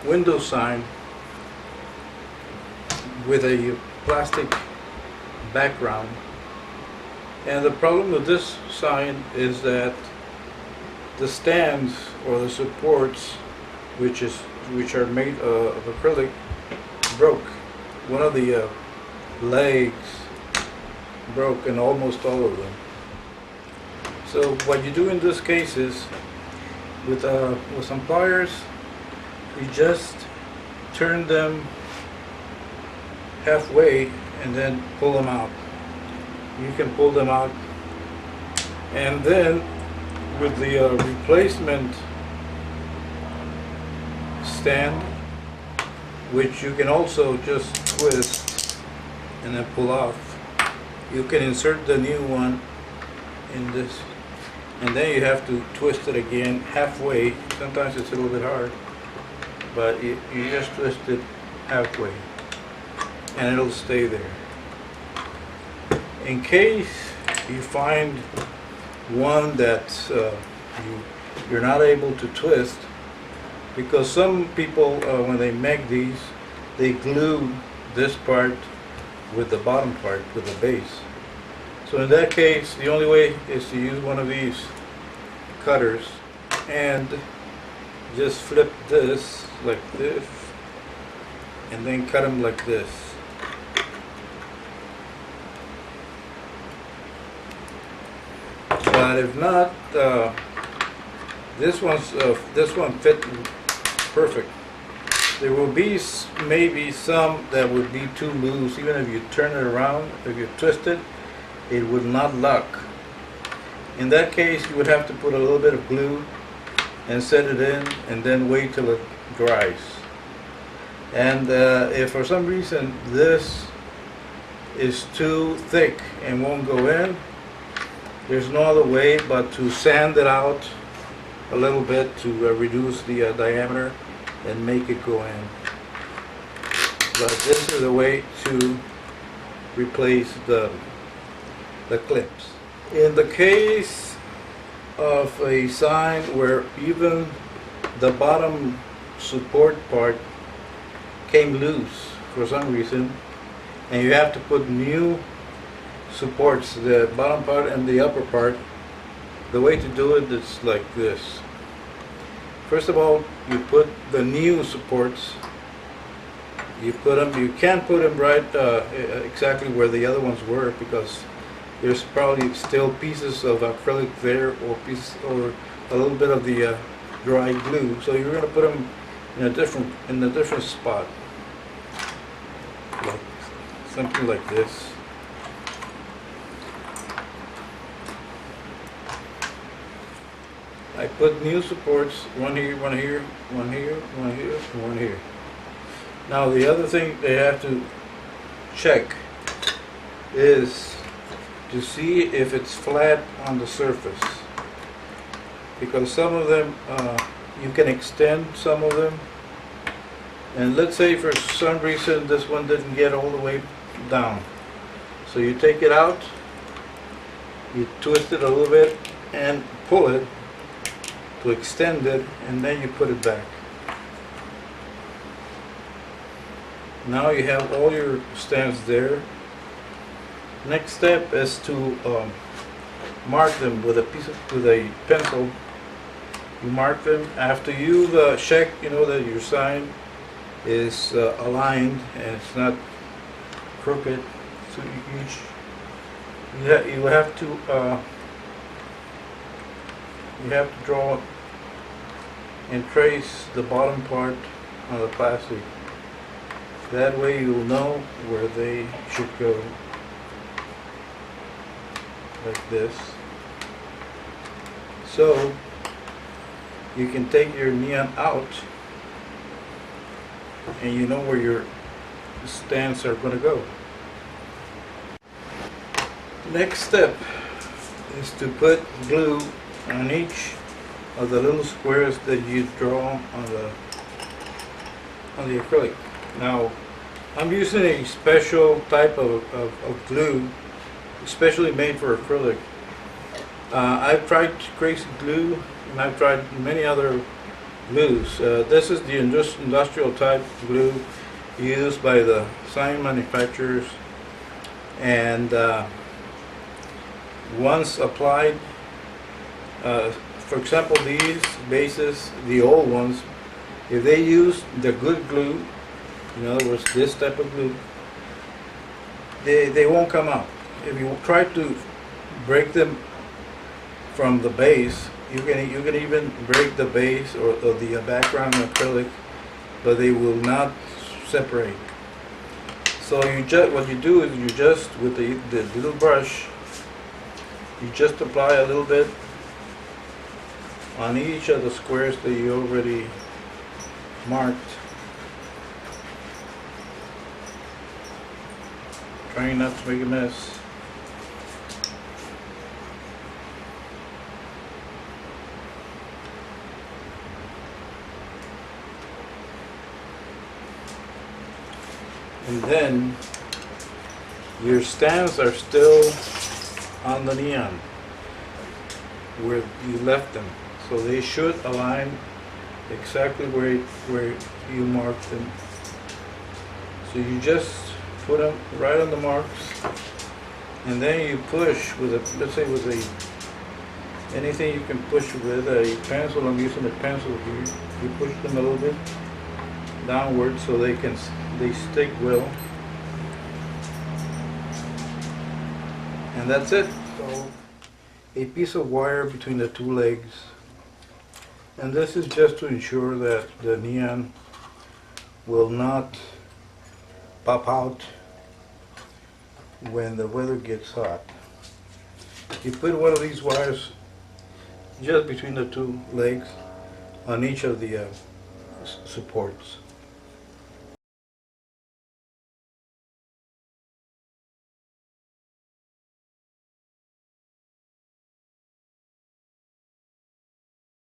window sign with a plastic background. And the problem with this sign is that the stands or the supports, which are made of acrylic, broke. One of the legs broke, and almost all of them. So what you do in this case is, with some pliers, you just turn them halfway and then pull them out. You can pull them out, and then with the replacement stand, which you can also just twist and then pull off, you can insert the new one in this, and then you have to twist it again halfway. Sometimes it's a little bit hard, but you just twist it halfway and it'll stay there. In case you find one that you're not able to twist, because some people, when they make these, they glue this part with the bottom part, with the base. So in that case, the only way is to use one of these cutters and just flip this like this, and then cut them like this. But if not, this one fit perfect. There will be maybe some that would be too loose. Even if you turn it around, if you twist it, it would not lock. In that case, you would have to put a little bit of glue and set it in, and then wait till it dries. And if for some reason this is too thick and won't go in, there's no other way but to sand it out a little bit to reduce the diameter and make it go in. But this is a way to replace the clips. In the case of a sign where even the bottom support part came loose for some reason, and you have to put new supports, the bottom part and the upper part, the way to do it is like this. First of all, you put the new supports, you can't put them right exactly where the other ones were, because there's probably still pieces of acrylic there, or a little bit of the dry glue. So you're going to put them in a different spot, like something like this. I put new supports, one here, one here, one here, one here, and one here. Now the other thing they have to check is to see if it's flat on the surface, because some of them you can extend some of them, and let's say for some reason this one didn't get all the way down, so you take it out, you twist it a little bit and pull it to extend it, and then you put it back. Now you have all your stands there. Next step is to mark them with a pencil. You mark them after you've checked, that your sign is aligned and it's not crooked. So you have to draw and trace the bottom part on the plastic. That way you'll know where they should go. Like this. So you can take your neon out and you know where your stands are going to go. Next step is to put glue on each of the little squares that you draw on the acrylic. Now I'm using a special type of glue, especially made for acrylic. I've tried crazy glue, and I've tried many other glues. This is the industrial type glue used by the sign manufacturers, and once applied, for example, these bases, the old ones, if they use the good glue, in other words, this type of glue, they won't come out. If you try to break them from the base, you can even break the base or the background acrylic, but they will not separate. So what you do is you just with the little brush, you just apply a little bit on each of the squares that you already marked, trying not to make a mess. And then your stands are still on the neon where you left them, so they should align exactly where you marked them. So you just put them right on the marks, and then you push with a, let's say with anything you can push with a pencil. I'm using a pencil here. You push them a little bit downward so they stick well, and that's it. So a piece of wire between the two legs, and this is just to ensure that the neon will not pop out when the weather gets hot. You put one of these wires just between the two legs on each of the supports.